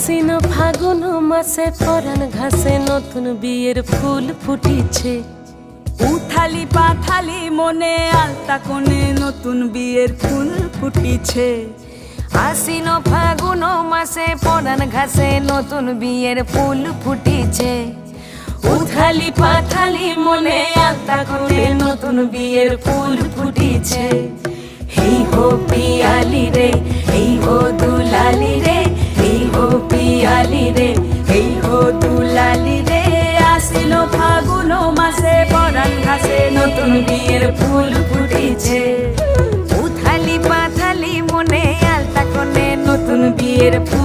আশ্বিন ফাগুন মাসে পরাণ ঘাসে নতুন বিয়ের ফুল ফুটিছে। উথালি পাথালি মনে আলতা কোণে নতুন বিয়ের ফুল ফুটিছে। আশ্বিন ফাগুন মাসে পরাণ ঘাসে নতুন বিয়ের ফুল ফুটিছে। উথালি পাথালি মনে আলতা কোণে নতুন বিয়ের ফুল ফুটিছে। হেই হো পিয়ালি রে, হেই হো দুলালি রে, হেই হো পিয়ালি রে, হেই হো দুলালি রে। আশ্বিন ফাগুন মাসে পরাণ ঘাসে নতুন বিয়ের ফুল ফুটিছে। উথালি পাথালি মনে আলতা কোণে নতুন বিয়ের ফুল